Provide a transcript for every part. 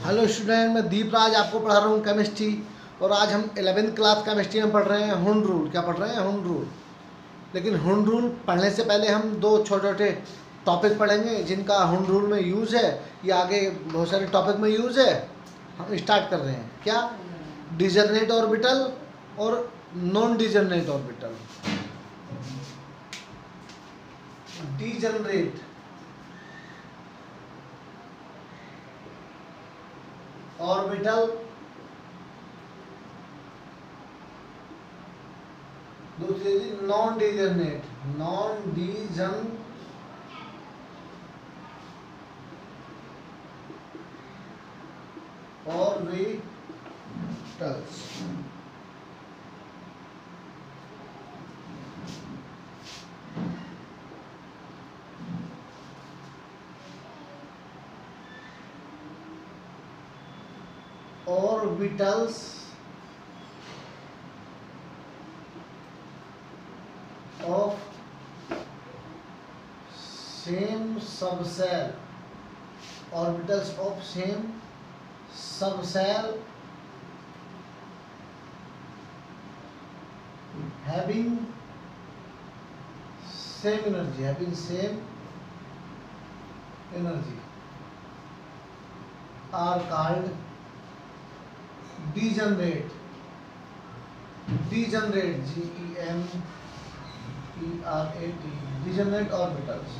Hello student, मैं दीप राज आपको पढ़ा रहा हूँ केमिस्ट्री। और आज हम 11th क्लास केमिस्ट्री में पढ़ रहे हैं हुंड रूल। क्या पढ़ रहे हैं? हुंड रूल। लेकिन हुंड रूल पढ़ने से पहले हम दो छोटे छोटे टॉपिक पढ़ेंगे जिनका हुंड रूल में यूज़ है, या आगे बहुत सारे टॉपिक में यूज़ है। हम स्टार्ट कर रहे हैं। क्या? डिजनरेट ऑर्बिटल और non degenerate orbital. Degenerate orbital, दूसरी non degenerate orbitals. Orbitals of same subcell, orbitals of same subcell having same energy are called degenerate degenerate orbitals।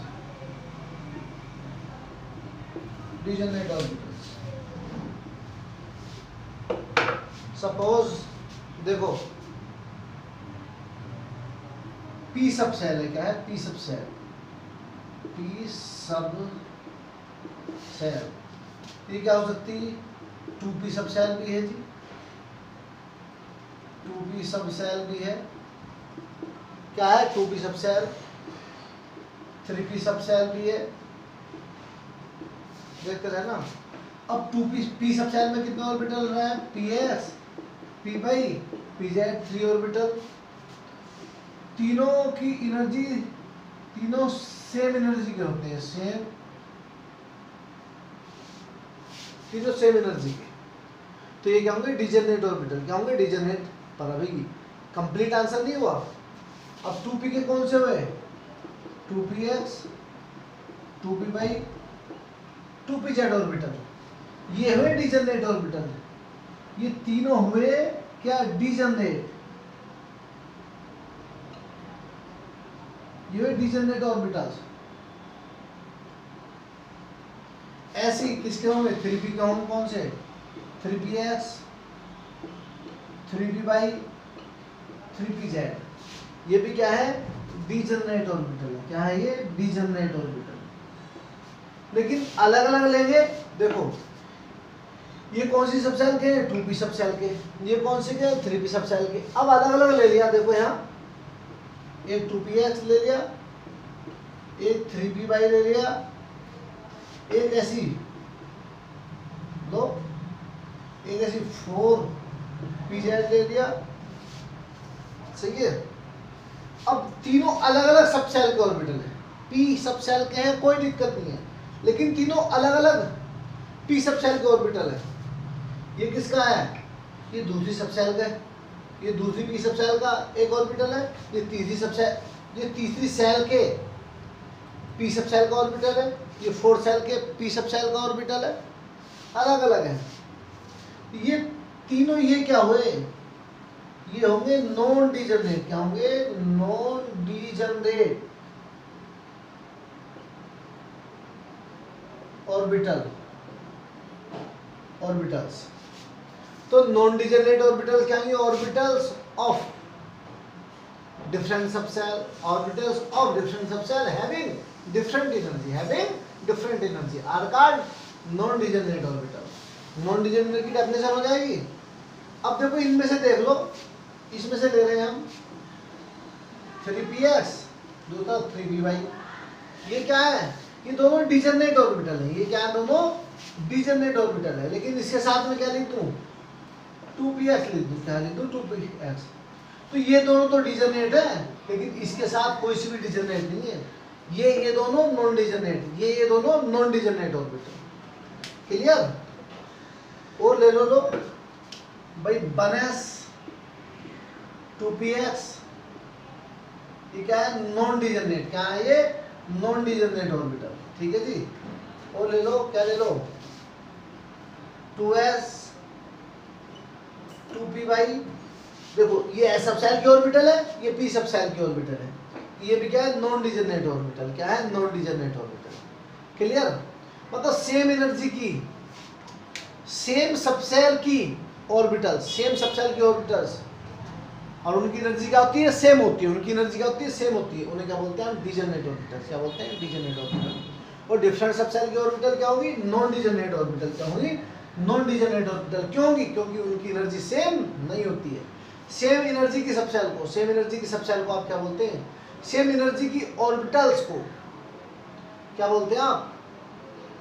Suppose देखो, पी सब सेल है। क्या है? पी सब सेल। ये क्या हो सकती है? 2p सब सेल भी है जी, 2p सब सेल भी है। क्या है? 2p सब सेल। 3p सब सेल भी है। देखते रहे ना। अब 2p सब सेल में कितने ऑर्बिटल रहे हैं? px, p by pz, 3 orbital. तीनों की एनर्जी, तीनों सेम एनर्जी के होते हैं। तीनों सेम एनर्जी के। तो ये क्या होंगे? Degenerate orbital. क्या होंगे? डिजनरेट। पर अभी कंप्लीट आंसर नहीं हुआ। अब 2p के कौन से हुए? 2px, 2p by 2pz orbital. ये हुए डिजनरेट ऑर्बिटल। ये तीनों हुए क्या? डिजनरेट। ये हुए डिजनरेट ऑर्बिटल्स। ऐसी किसके होंगे? 3p के होंगे। कौन से? 3px, 3p by 3pz। ये भी क्या है? डिजनरेट ऑर्बिटल है। क्या है ये? Degenerate orbital. लेकिन अलग अलग लेंगे। देखो, ये कौन सी सब सेल के हैं? 2p सब सेल के। ये कौन से के? 3p सब सेल के। अब अलग अलग ले लिया। देखो यहाँ एक 2px ले लिया, एक 3p बाई ले लिया, एक ऐसी लो, एक ऐसी 4pz ले लिया। सही है। अब तीनों अलग अलग सब सेल के ऑर्बिटल है। p सब सेल के हैं, कोई दिक्कत नहीं है। लेकिन तीनों अलग अलग p सब सेल के ऑर्बिटल है। ये किसका है? ये दूसरी सब सेल का है। ये दूसरी p सब सेल का एक ऑर्बिटल है। ये तीसरी सब सेल, ये तीसरी सेल के p सब सेल का ऑर्बिटल है। ये 4 सेल के p सब सेल का ऑर्बिटल है। अलग अलग है ये तीनों। ये क्या हुए? ये होंगे नॉन डिजनरेट। क्या होंगे? Non degenerate orbitals. तो नॉन डिजनरेट ऑर्बिटल क्या है? Orbitals of different subshell, orbitals of different subshell having different energy are called non degenerate orbital. Non degenerate की डेफिनेशन हो जाएगी। अब देखो, इनमें से देख लो, इसमें से ले रहे हैं हम 3px, दूसरा 3p बाई। ये क्या है? ये दोनों डिजनरेट ऑर्बिटल है। ये क्या है? दोनों डिजनरेट ऑर्बिटल है। लेकिन इसके साथ में क्या लिख दूं? 2px लिख दूं। क्या लिख दूं? 2px। तो ये दोनों तो डिजनरेट है, लेकिन इसके साथ कोई सी भी डिजनरेट नहीं है। ये दोनों नॉन डिजनरेट, ये दोनों नॉन डिजनरेट ऑर्बिटल। क्लियर? और ले लो भाई 1s 2px, ये क्या है, नॉन डिजनरेट, क्या है ये, नॉन डिजनरेट ऑर्बिटल, ठीक है जी। और ले लो, क्या ले लो, 2s 2p, देखो ये s सबसेल की ऑर्बिटल है, ये p सबसेल की ऑर्बिटल है, ये भी क्या है, नॉन डिजनरेट ऑर्बिटल, क्या है, नॉन डिजनरेट ऑर्बिटल। क्लियर, मतलब सेम एनर्जी की, सेम सबसेल की ऑर्बिटल, सेम सबसेल की ऑर्बिटल्स, और उनकी एनर्जी क्या होती है, सेम होती है, उनकी एनर्जी क्या होती है, सेम होती है, उन्हें क्या बोलते हैं हम, डिजनरेट ऑर्बिटल। क्या बोलते हैं, डिजनरेट ऑर्बिटल। और डिफरेंट सबसेल की ऑर्बिटल क्या होगी, नॉन डिजनरेट ऑर्बिटल। क्या होगी, नॉन डिजनरेट ऑर्बिटल। क्यों होगी, क्योंकि उनकी एनर्जी सेम नहीं होती है। सेम एनर्जी की सबसेल को, सेम एनर्जी की सबसेल को आप क्या बोलते हैं, सेम एनर्जी की ऑर्बिटल्स को क्या बोलते हैं आप,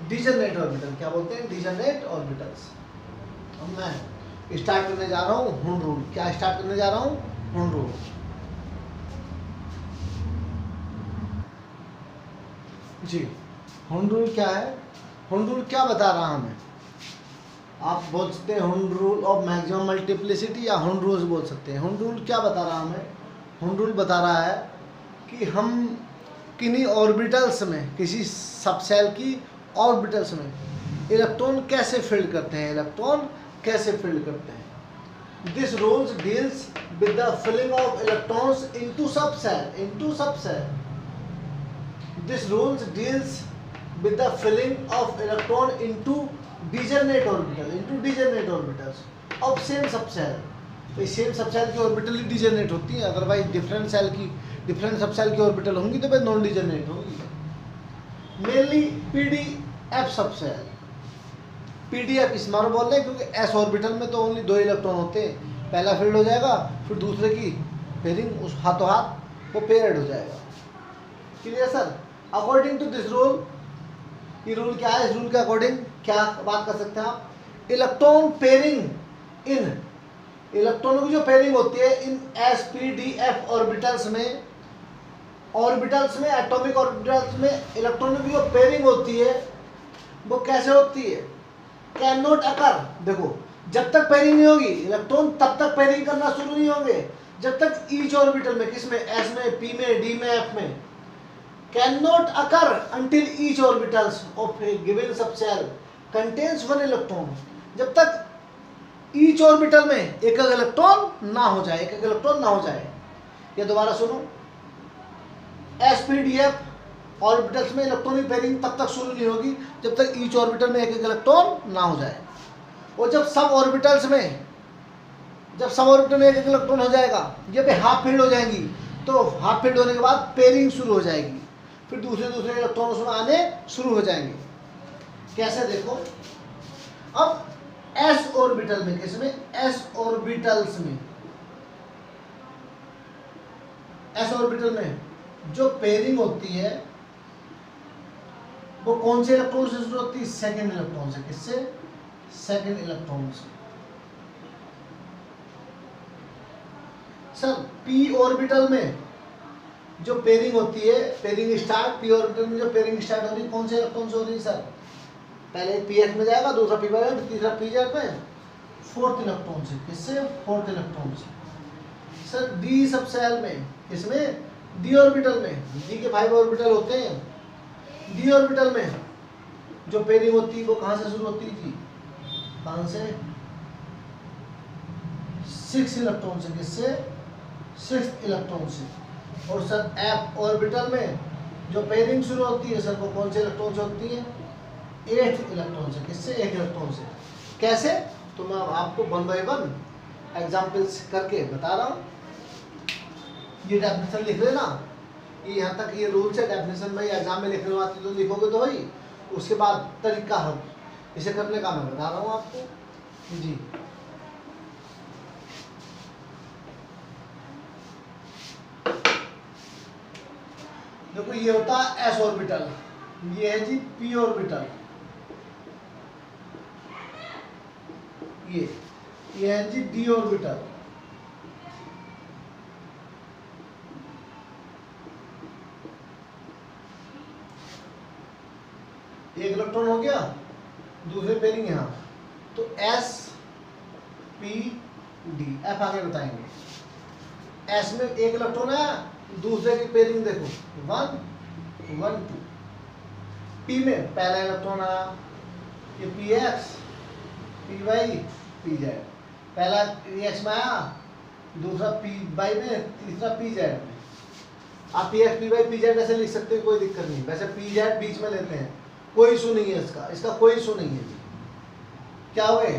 डिजनरेट ऑर्बिटल। क्या बोलते हैं, डिजनरेट ऑर्बिटल्स। अब मैं स्टार्ट करने जा रहा हूँ हुन रूल। क्या स्टार्ट करने जा रहा हूँ, हुन रूल। जी, हुन रूल क्या है, हुन रूल क्या बता रहा हमें, आप बोल सकते हैं हुन रूल ऑफ मैक्सिमम मल्टीप्लिसिटी, या हुन रूल्स बोल सकते हैं। हुन रूल क्या बता रहा हमें, हुन रूल बता रहा है कि हम किन्हीं ऑर्बिटल्स में, किसी सबसेल की ऑर्बिटल्स में इलेक्ट्रॉन कैसे फिल्ड करते हैं, इलेक्ट्रॉन कैसे फिल्ड करते हैं। This rules deals with the filling of electrons into subshell, into subshell. This rules deals with the filling of electron into degenerate orbital, into degenerate orbitals of same subshell. तो same subshell की orbital ही degenerate होती है, otherwise different shell की, different subshell की orbital होंगी तो भाई नॉन डिजनरेट होंगी। मेनली पीडीएफ सबसेल, पीडीएफ इस मानो बोल रहे हैं क्योंकि एस ऑर्बिटल में तो ओनली 2 इलेक्ट्रॉन होते हैं, पहला फील्ड हो जाएगा, फिर दूसरे की पेयरिंग उस हाथों हाथ वो पेयर्ड हो जाएगा। Clear sir. According to this rule, ये रूल क्या है, इस रूल के अकॉर्डिंग क्या बात कर सकते हैं आप, इलेक्ट्रॉन पेयरिंग इन, इलेक्ट्रॉनों की जो पेयरिंग होती है इन एसपीडीएफ ऑर्बिटल्स में, ऑर्बिटल्स में, एटॉमिक ऑर्बिटल्स में इलेक्ट्रॉनों की जो पेयरिंग होती है वो कैसे होती है, कैन नॉट अकर। देखो जब तक पेयरिंग नहीं होगी इलेक्ट्रॉन तब तक पेयरिंग करना शुरू नहीं होंगे, जब तक ईच ऑर्बिटल में, किसमें, एस में, पी में, डी में, एफ में, can not occur until each orbitals of A given subshell contains 1 electron. जब तक ईच ऑर्बिटल में एक एक इलेक्ट्रॉन ना हो जाए, एक एक इलेक्ट्रॉन ना हो जाए। ये दोबारा सुनो, एसपीडीएफ ऑर्बिटल्स में इलेक्ट्रॉनिक पेयरिंग तब तक शुरू नहीं होगी जब तक ईच ऑर्बिटल में एक एक इलेक्ट्रॉन ना हो जाए। और जब सब ऑर्बिटल्स में, जब सब ऑर्बिटल में एक एक इलेक्ट्रॉन हो जाएगा, ये पे हाफ फील्ड हो जाएंगी, तो हाफ फील्ड होने के बाद पेयरिंग शुरू हो जाएगी, फिर दूसरे दूसरे इलेक्ट्रॉन उसमें आने शुरू हो जाएंगे। कैसे, देखो अब एस ऑर्बिटल में, किसमें, एस ऑर्बिटल्स में, एस ऑर्बिटल में जो पेयरिंग होती है वो कौन से इलेक्ट्रॉन से शुरू होती है, सेकंड इलेक्ट्रॉन से। किससे, सेकंड इलेक्ट्रॉन से। सर पी ऑर्बिटल में जो पेयरिंग होती है, पेयरिंग स्टार्ट, पी ऑर्बिटल में जो पेयरिंग स्टार्ट हो रही है कौन से इलेक्ट्रॉन से हो रही है सर, पहले पी एफ में जाएगा, दूसरा पी वाई में, तीसरा पी जेड में, फोर्थ इलेक्ट्रॉन से। किससे, फोर्थ इलेक्ट्रॉन से। सर डी सबसेल में, किसमें, डी ऑर्बिटल में, डी के 5 ऑर्बिटल होते हैं, डी ऑर्बिटल में जो पेयरिंग होती है वो कहाँ से शुरू होती है, कहाँ से, 6 इलेक्ट्रॉन से। किससे, 6th इलेक्ट्रॉन से। और सर एफ ऑर्बिटल में जो पेयरिंग शुरू होती है सर वो कौन से इलेक्ट्रॉन से होती है, 8th इलेक्ट्रॉन से। किससे, 8 इलेक्ट्रॉन से। कैसे, तो मैं आपको 1 बाय 1 एग्जाम्पल्स करके बता रहा हूँ। ये डेफिनेशन लिख लेना, ये यहाँ तक ये रूल्स है, डेफिनेशन भाई एग्जाम में लिखने वाले तो लिखोगे तो भाई, उसके बाद तरीका है इसे करने का मैं बता रहा हूँ आपको जी। देखो ये होता है एस ऑर्बिटल, ये है जी पी ऑर्बिटल, ये है जी डी ऑर्बिटल, एक इलेक्ट्रॉन हो गया, दूसरे पेयरिंग यहाँ, तो sp_d, f आगे बताएंगे। s में एक इलेक्ट्रॉन है, दूसरे की पेयरिंग देखो 1 1 2। p में पहला इलेक्ट्रॉन आया, ये px py pz, पहला rex में आया, दूसरा py में, तीसरा pz में। आप px py pz ऐसे लिख सकते हैं, कोई दिक्कत नहीं। वैसे pz बीच में लेते हैं, कोई इशू नहीं है इसका कोई इशू नहीं है। क्या हो गए,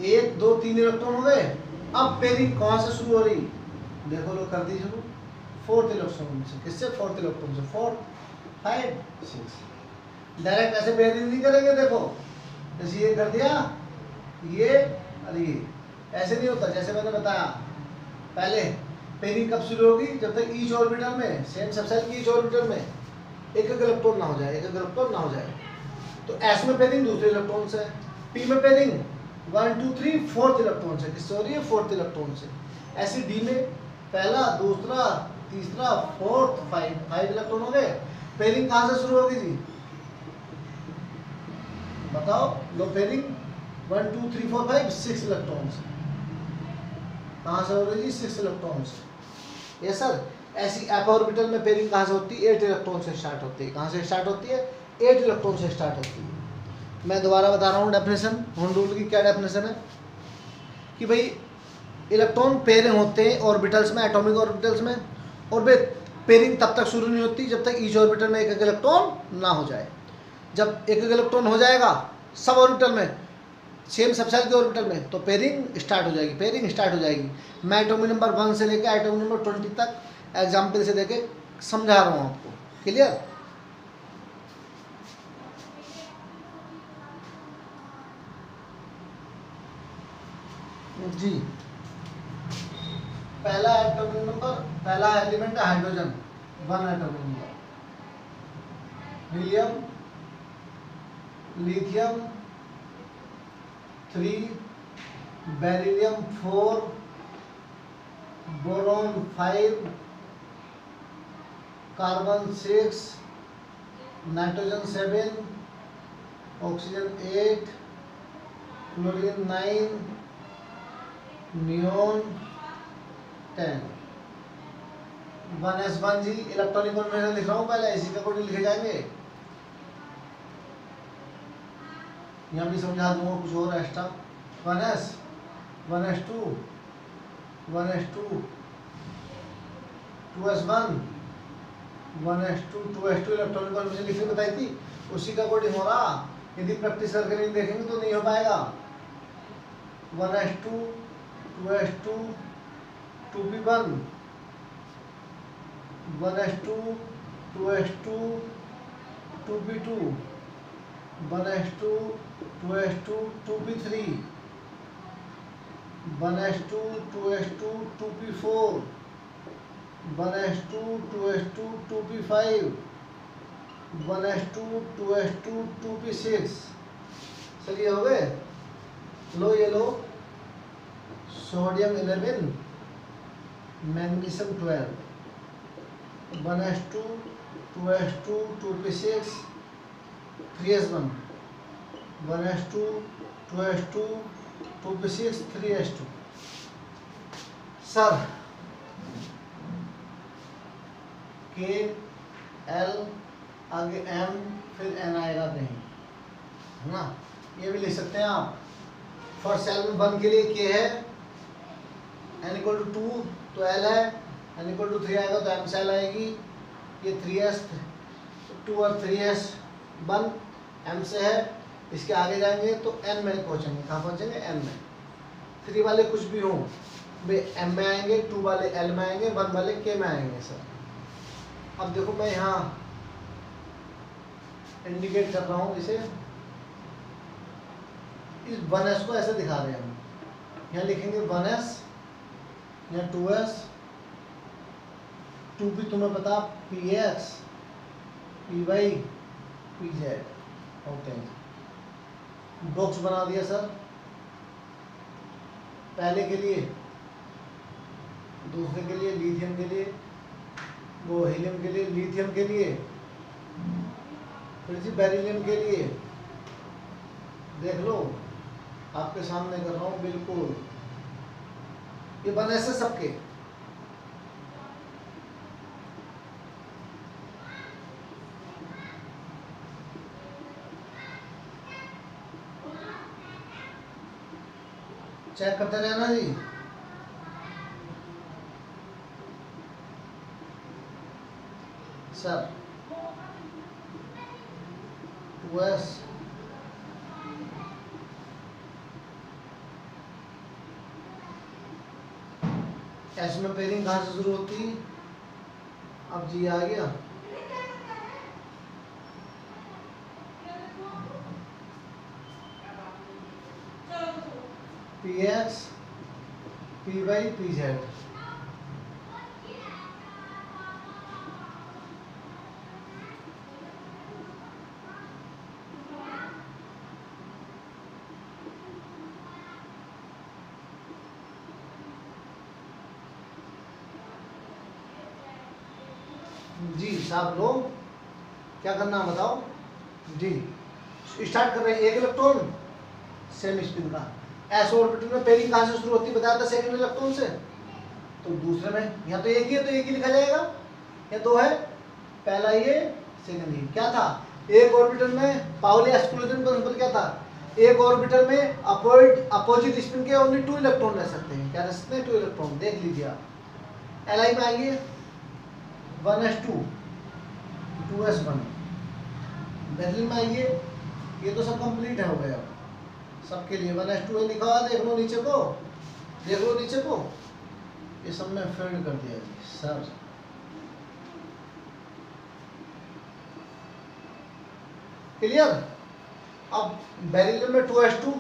1 2 3 इलेक्ट्रॉन हो गए। अब पेयरिंग कहाँ से शुरू हो रही, देखो लो कर दी शुरू, 4th इलेक्ट्रॉन से। किससे, 4th इलेक्ट्रॉन से। 4 5 6। डायरेक्ट ऐसे पेयरिंग नहीं करेंगे, देखो जैसे ये कर दिया, ये और ये ऐसे नहीं होता। जैसे मैंने बताया पहले, पेयरिंग कब शुरू होगी, जब तक ईच ऑर्बिटल में, सेम सबसेल की ईच ऑर्बिटल में एक इलेक्ट्रॉन ना हो जाए, एक इलेक्ट्रॉन ना हो जाए। तो s में पेयरिंग दूसरे इलेक्ट्रॉन से, p में पेयरिंग 1 2 3 4th इलेक्ट्रॉन से। किससे हो रही है, 4th इलेक्ट्रॉन से। ऐसे d में पहला, दूसरा, तीसरा, 4th 5 इलेक्ट्रॉन हो गए। पेयरिंग कहाँ से शुरू होगी जी, बताओ लो। पेयरिंग 1 2 3 4 5 6 इलेक्ट्रॉन से। कहाँ से हो रही है, 6 इलेक्ट्रॉन से। ये सर, ऐसी एप ऑर्बिटल में पेयरिंग कहाँ से होती है, 8 इलेक्ट्रॉन से स्टार्ट होती है। कहाँ से स्टार्ट होती है, 8 इलेक्ट्रॉन से स्टार्ट होती है। मैं दोबारा बता रहा हूँ डेफिनेशन, होन रूल की क्या डेफिनेशन है कि भाई इलेक्ट्रॉन पेयरिंग होते हैं ऑर्बिटल्स में, एटॉमिक ऑर्बिटल्स में, और वे पेयरिंग तब तक शुरू नहीं होती जब तक ईच ऑर्बिटल में एक एक इलेक्ट्रॉन ना हो जाए। जब एक एक इलेक्ट्रॉन हो जाएगा सब ऑर्बिटल में, सेम सबसेल के ऑर्बिटल में, तो पेयरिंग स्टार्ट हो जाएगी, पेयरिंग स्टार्ट हो जाएगी। मैं एटॉमिक नंबर 1 से लेकर एटॉमिक नंबर 20 तक एग्जाम्पल से देके समझा रहा हूँ आपको। क्लियर, जी। पहला एटॉमिक नंबर, पहला एलिमेंट है hydrogen, 1 atomic number. Helium, lithium 3, beryllium 4, boron 5, carbon 6, nitrogen 7, oxygen 8, chlorine 9, neon 10। 1s1 जी, इलेक्ट्रॉनिक कॉन्फिगरेशन लिख रहा हूँ पहले, इसी का कोड लिखे जाएंगे। यहाँ भी समझा दूंगा कुछ और extra. 1s 1s2 1s2 2s1 1s2 2s2 electronic configuration लिखने बताई थी, उसी का कोडिंग हो रहा। यदि प्रैक्टिस करके नहीं देखेंगे तो नहीं हो पाएगा। 1s2 2s2 2p1 1s2 2s2 2p2 1s2 2s2 2p3 1s2 2s2 2p4 1s2 2s2 2p5 1s2 2s2 2p6। चलिए हो गए। लो ये लो, sodium 11, magnesium 12, 1s2 2s2 2p6 3s1 1s2 2s2 2p6 3s2। Sir के एल आगे एम फिर N आएगा कहीं, है ना। ये भी लिख सकते हैं आप। फर्स्ट सेल में 1 के लिए के है, n = 2 तो l है, n = 3 आएगा तो m सेल आएगी। ये 3s 2 और 3s 1 m से है, इसके आगे जाएंगे तो n में पहुंचेंगे। कहाँ पहुंचेंगे, n में। 3 वाले कुछ भी हों वे m में आएंगे, 2 वाले l में आएंगे, 1 वाले k में आएंगे सर। अब देखो मैं यहाँ इंडिकेट कर रहा हूँ इसे, इस 1s को ऐसे दिखा रहे हैं हम। यहाँ लिखेंगे 1s, यहाँ 2s, 2p तुम्हें पता px py pz होते हैं। बॉक्स बना दिया सर, पहले के लिए, दूसरे के लिए, लिथियम के लिए, वो हीलियम के लिए, लिथियम के लिए, फिर जी बेरिलियम के लिए। देख लो आपके सामने कर रहा हूँ बिल्कुल, ये बने से सबके। चेक करते रहना जी। सर वैस एस में पेयरिंग कहाँ से शुरू होती? अब जी आ गया। P X P Y P Z. जी साहब लोग क्या करना है बताओ जी। स्टार्ट कर रहे हैं। एक इलेक्ट्रॉन सेम स्पिन का, एस ऑर्बिटल में पेयरिंग कहाँ से शुरू होती है बताया था? सेकंड इलेक्ट्रॉन से। तो दूसरे में या तो एक ही है तो एक ही लिखा जाएगा, या दो है, पहला ये सेकंड ये। क्या था? एक ऑर्बिटल में पाउली एक्सक्लूजन प्रिंसिपल क्या था? एक ऑर्बिटल में अपोजिट स्पिन के ओनली 2 इलेक्ट्रॉन रह सकते हैं। क्या रह सकते हैं? 2 इलेक्ट्रॉन। देख लीजिए आप। एल आई में आइए 1s2 2s1। बेरिलियम में आइए, ये तो सब कंप्लीट है हो गया सबके लिए। 1s2 है लिखा हुआ, देख लो नीचे को, देख लो नीचे को, ये सब में फिल्ड कर दिया जी सर। क्लियर? अब बेरिलियम में 2s2,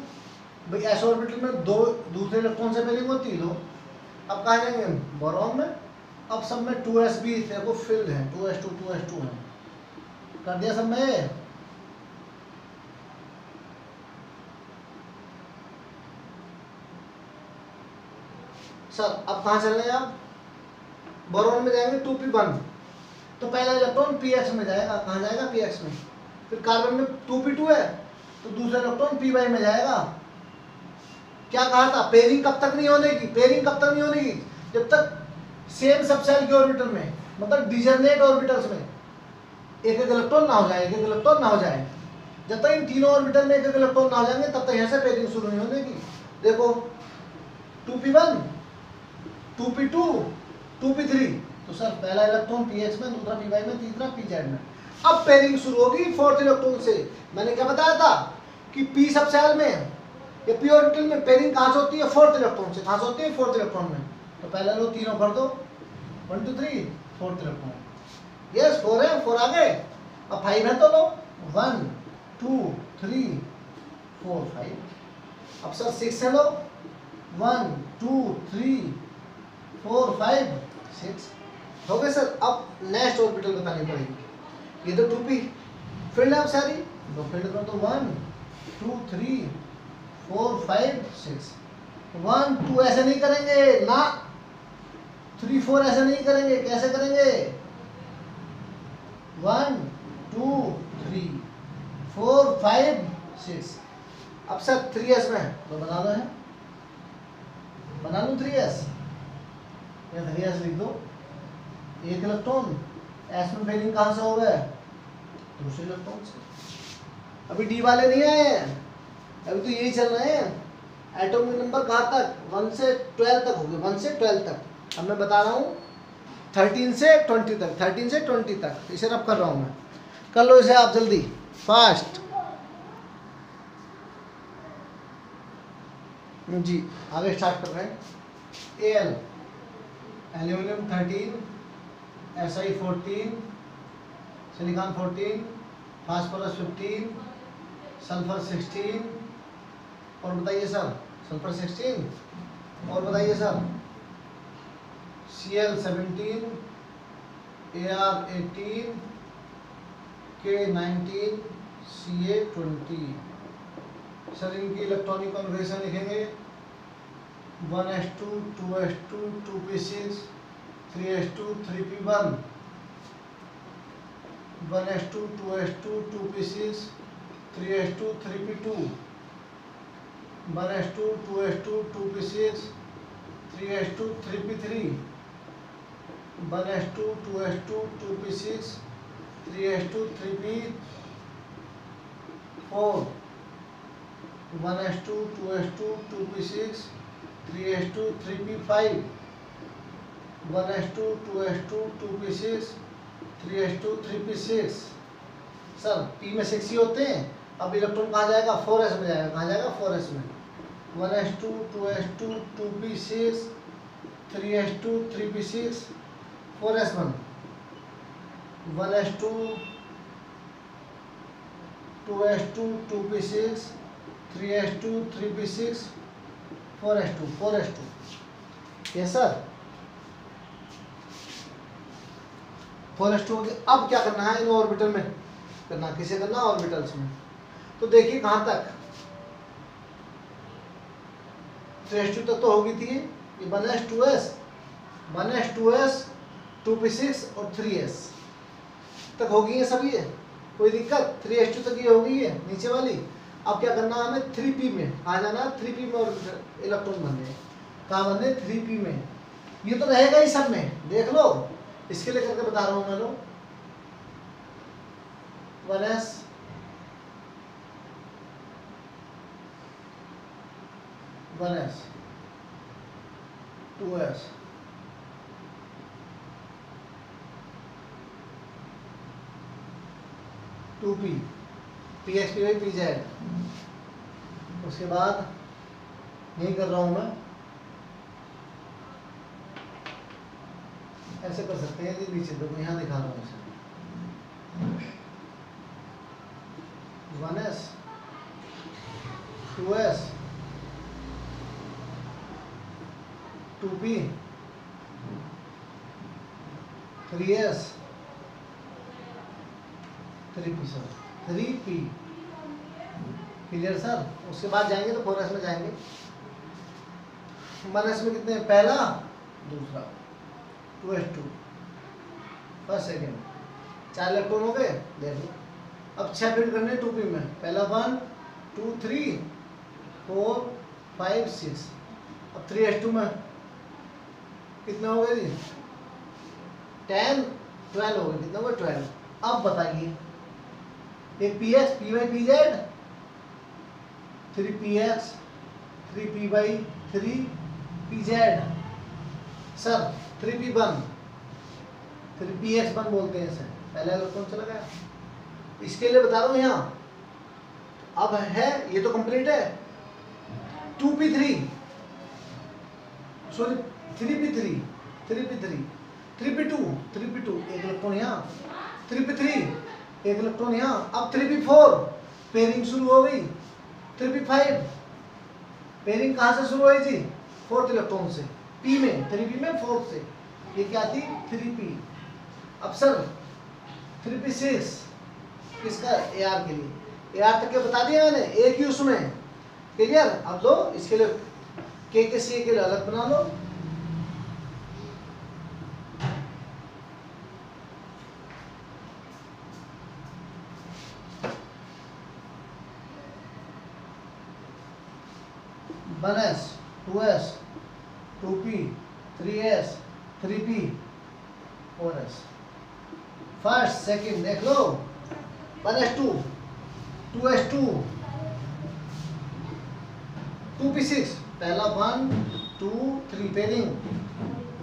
भाई एस ऑर्बिटल में दो दूसरे इलेक्ट्रॉन से पेयरिंग होती है दो। अब कहाँ जाएंगे? बोरॉन में। अब सब में 2s भी देखो फिल्ड है, 2s2 है। कर दिया सब में। सर अब कहाँ चल रहे हैं आप? बोरॉन में जाएंगे 2p1, तो पहला इलेक्ट्रॉन px में जाएगा। कहाँ जाएगा? px में। फिर कार्बन में 2p2 है, तो दूसरा इलेक्ट्रॉन py में जाएगा। क्या कहा था? पेयरिंग कब तक नहीं होने की? पेयरिंग कब तक नहीं होने की? जब तक सेम सबसेल के ऑर्बिटल में, मतलब डिजर्नेट ऑर्बिटल्स में एक एक इलेक्ट्रॉन ना हो जाए, एक एक इलेक्ट्रॉन ना हो जाए। जब तक इन तीनों ऑर्बिटल में एक एक इलेक्ट्रॉन ना हो जाएंगे तब तक यहाँ से पेयरिंग शुरू नहीं होने की। देखो 2p1 2p2 2p3, तो सर पहला इलेक्ट्रॉन px में, दूसरा py में, तीसरा pz में। अब पेयरिंग शुरू होगी फोर्थ इलेक्ट्रॉन से। मैंने क्या बताया था कि p सबसेल में या p ऑर्बिटल में पेयरिंग कहाँ से होती है? फोर्थ इलेक्ट्रॉन से। कहाँ से होती है? फोर्थ इलेक्ट्रॉन में। तो पहले लो तीनों कर दो, 1 2 3, फोर्थ इलेक्ट्रॉन। यस 4 है, 4 आ गए। अब 5 है तो लो 1 2 3 4 5। अब सर 6 है लो 1 2 3 4 5 6 हो गए सर। अब नेक्स्ट ऑर्बिटल बतानी पड़ेगी। ये तो 2p फील्ड है अब सारी, दो फील्ड कर दो 1 2 3 4 5 6। 1 2 ऐसे नहीं करेंगे ना, 3 4 ऐसे नहीं करेंगे। कैसे करेंगे? 1 2 3 4 5 6। अब सर 3s में तो बना दो, है बना लो 3s, या 3s लिख दो। एक इलेक्ट्रॉन एस में पेयरिंग कहाँ से हो गए? दूसरे इलेक्ट्रॉन से। अभी डी वाले नहीं आए हैं, अभी तो यही चल रहे हैं। एटॉमिक नंबर कहाँ तक? 1 से 12 तक हो गए, 1 से 12 तक। अब मैं बता रहा हूँ 13 से 20 तक, 13 से 20 तक इसे रब कर रहा हूँ मैं। कर लो इसे आप जल्दी, फास्ट जी। आगे स्टार्ट कर रहे हैं। L aluminium 13, SI 14, silicon 14, phosphorus 15, sulphur 16। और बताइए सर, सल्फर 16 और बताइए sir, Cl 17, Ar 18, K 19, Ca 20। Sir इनकी इलेक्ट्रॉनिक कॉन्फ़िगरेशन लिखेंगे 1s2 2s2 2p6 3s2 3p1, 1s2 2s2 2p6 3s2 3p2, 1s2 2s2 2p6 3s2 3p3 1s2 2s2 2p6 3s2 3p4 1s2 2s2 2p6 3s2 3p5 1s2 2s2 2p6 3s2 3p6। Sir p में 6 ही होते हैं। अब electron कहाँ जाएगा? 4s में जाएगा। कहाँ जाएगा? 4s में। 1s2 2s2 2p6 3s2 3p6 4s1 1s2 2s2 2p6 3s2 3p6 4s2 yes sir 4s2 अब क्या करना है? इन ऑर्बिटल में करना। किसे करना? ऑर्बिटल्स में। तो देखिए कहाँ तक 3s2 तक तो होगी थी ये 1s 2s 2p6 और 3s तक होगी है सभी। है कोई दिक्कत? 3s2 तक ये होगी है नीचे वाली। अब क्या करना है हमें? 3p में कहाँ जाना? 3p में और इलेक्ट्रॉन बनने। कहाँ बनने? 3p में। ये तो रहेगा ही सब में, देख लो। इसके लिए करके बता रहा हूँ मैं लोग 1s 1s 2s 2p px py pz। उसके बाद यही कर रहा हूं मैं। ऐसे कर सकते हैं यदि नीचे देखो यहाँ दिखा रहा हूँ इसे 1s 2s 2p 3s 3p sir 3p clear sir. उसके बाद जाएंगे तो 4s में जाएंगे। 1s में कितने? पहला दूसरा 2s2 फर्स्ट सेकेंड 4 इलेक्ट्रॉन हो गए। देख लो अब 6 फिट करने 2p में। पहला 1 2 3 4 5 6। अब 3s2 में कितने हो गए जी? 10 12 हो गए। कितने हो गए? 12। अब बताइए एक px py pz 3px 3py 3pz sir 3p1 3px1 बोलते हैं इसे। पहला इलेक्ट्रॉन चला गया। इसके लिए बता रहा हूँ यहाँ अब है ये तो कंप्लीट है 2p3 sorry 3p3 3p3 3p2 3p2 एक इलेक्ट्रॉन यहाँ 3p3 एक इलेक्ट्रॉन यहाँ। अब 3p4 पेयरिंग शुरू हो गई। 3p5 पेयरिंग कहाँ से शुरू हुई थी? 4th इलेक्ट्रॉन से p में 3p में 4th से। ये क्या थी? 3p। अब सर 3p6 किसका? AR के लिए। AR तक के बता दिया मैंने एक ही उसमें। क्लियर? अब दो इसके लिए K के C के लिए अलग बना लो। One S 2s 2p 3s 3p 4s first second देख लो 1s2 2s2 2p6 पहला 1 2 3 पेयरिंग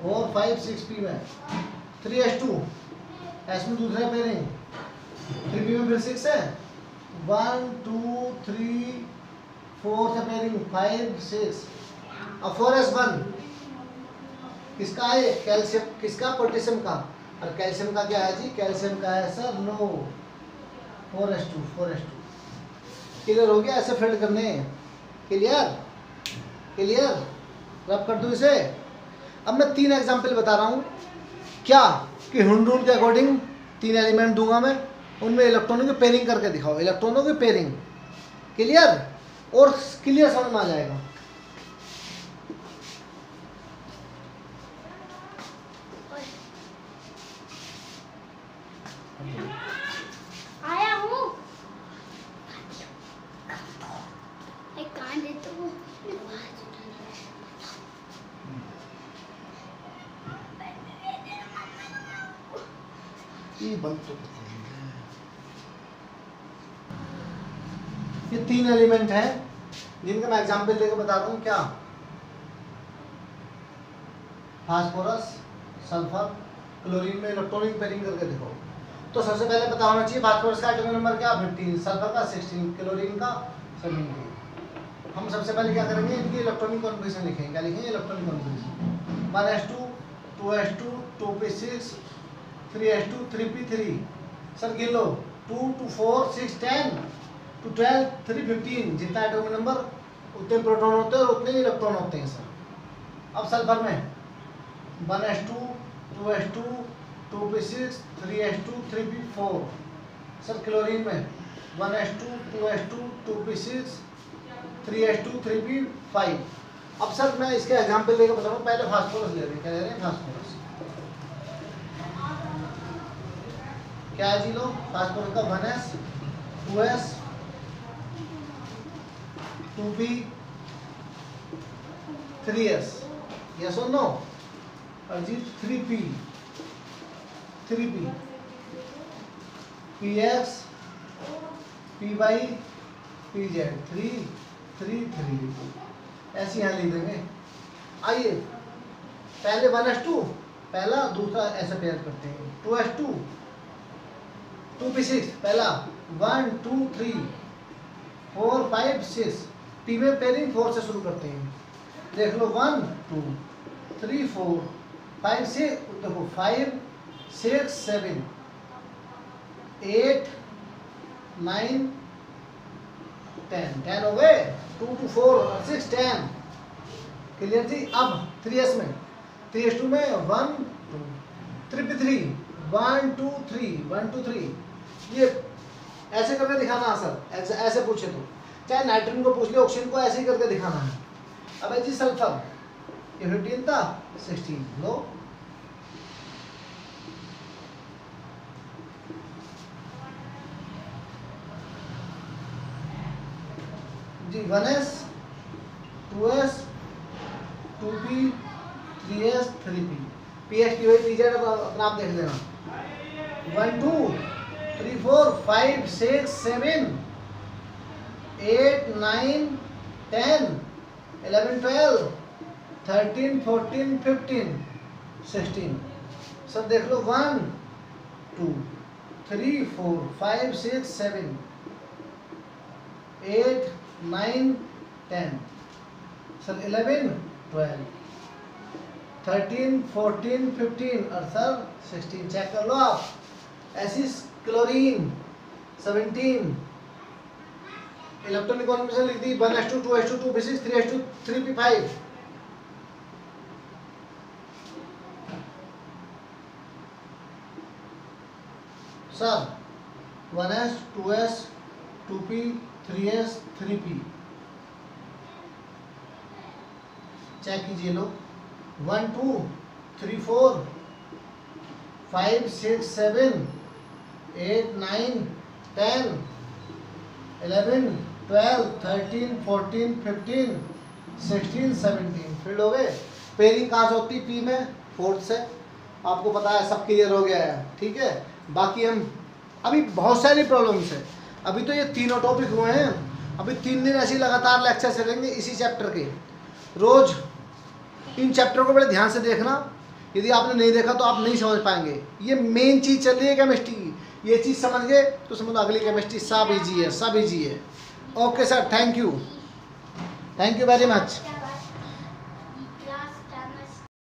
4 5 6p में 3s2 s में दूसरा पेयरिंग 3p में फिर 6 है 1 2 3 4 से पेयरिंग 5 6। अब 4s1 किसका है? कैल्शियम किसका? पोटेशियम का। और कैल्शियम का क्या है जी? कैल्शियम का है सर नो 4s2 क्लियर हो गया? ऐसे फिल्ड करने क्लियर क्लियर रब कर दूं इसे। अब मैं 3 एग्जांपल बता रहा हूं क्या कि हुंड रूल के अकॉर्डिंग 3 एलिमेंट दूंगा मैं, उनमें इलेक्ट्रॉनों की पेयरिंग करके दिखाओ। इलेक्ट्रॉनों की पेयरिंग क्लियर और क्लियर समझ में आ जाएगा। आया हूँ। एक कान देता हूँ। बंद तो ये 3 एलिमेंट हैं जिनका मैं एग्जांपल देकर बताता हूँ। क्या? फास्फोरस, सल्फर, क्लोरीन में इलेक्ट्रॉनिक पेयरिंग करके देखो। तो सबसे पहले पता होना चाहिए फास्फोरस का एटॉमिक नंबर क्या? 15, सल्फर का 16, क्लोरीन का 17। हम सबसे पहले क्या करेंगे, इनकी इलेक्ट्रॉनिक कॉन्फ़िगरेशन लिखेंगे। क्या लिखेंगे? Electronic configuration 1s2 2s2 2p6 3s2 3p3। Sir गिन लो 2 2 4 6 10 2 12 3 15। जितना एटॉमिक नंबर उतने प्रोटॉन होते हैं और उतने इलेक्ट्रॉन होते हैं सर। अब सल्फर में 1s2 2s2 2p6 3s2 3p4। Sir chlorine में 1s2 2s2 2p6 3s2 3p5। अब सर मैं इसके एग्जांपल लेकर बता रहा हूँ। पहले फास्फोरस ले रहे हैं। क्या ले रहे हैं? फास्फोरस। क्या है जी लो? फास्फोरस का 1s 2s 2p 3s। Yes और नो? और जी 3p px py pz 3 3 3। ऐसे यहाँ लिख देंगे। आइए पहले 1s2 पहला, दूसरा ऐसा पेयर करते हैं। 2s2 2p6 पहला 1 2 3 4 5 6। p में पेयरिंग 4 से शुरू करते हैं। देख लो 1 2 3 4 5 6। देखो 5 6 7 8 9 10 10 हो गए। 2 2 4 6 10। क्लियर जी? अब 3s में 3s2 में 1 2 3p3 1 2 3 1 2 3। ये ऐसे करके दिखाना है सर। ऐसे पूछे तो चाहे नाइट्रोजन को पूछ ले, ऑक्सीजन को ऐसे ही करके दिखाना है। अब है जी सल्फर। ये 15 था 16 लो। जी 1s 2s 2p 3s 3p px py pz अपना आप देख लेना। 1 2 3 4 5 6 7 8 9 10 11 12 13 14 15 16। सब देख लो 1 2 3 4 5 6 7 8 9 10। सर 11 12 13 14 15 और सर 16। चेक कर लो आप। ऐसी क्लोरीन 17। इलेक्ट्रॉनिक कॉन्फ़िगरेशन लिख दी 1s2 2s2 2p6 3s2 3p5। Sir 1s 2s 2p 3s 3p। Check कीजिए लो 1 2 3 4 5 6 7 8 9 10 11 12 13 14 15 16 17। फिल्ड हो गए। पेयरिंग कहाँ से होती है? पी में 4th से। आपको पता है, सब क्लियर हो गया है। ठीक है, बाकी हम अभी बहुत सारी प्रॉब्लम्स है। अभी तो ये तीनों टॉपिक हुए हैं। अभी 3 दिन ऐसे लगातार लेक्चर चलेंगे इसी चैप्टर के। रोज इन चैप्टर को बड़े ध्यान से देखना। यदि आपने नहीं देखा तो आप नहीं समझ पाएंगे। ये मेन चीज़ चल रही है केमिस्ट्री की। ये चीज़ समझ गए तो समझ लो अगली केमिस्ट्री सब इजी है, सब इजी है। Okay sir, thank you very much.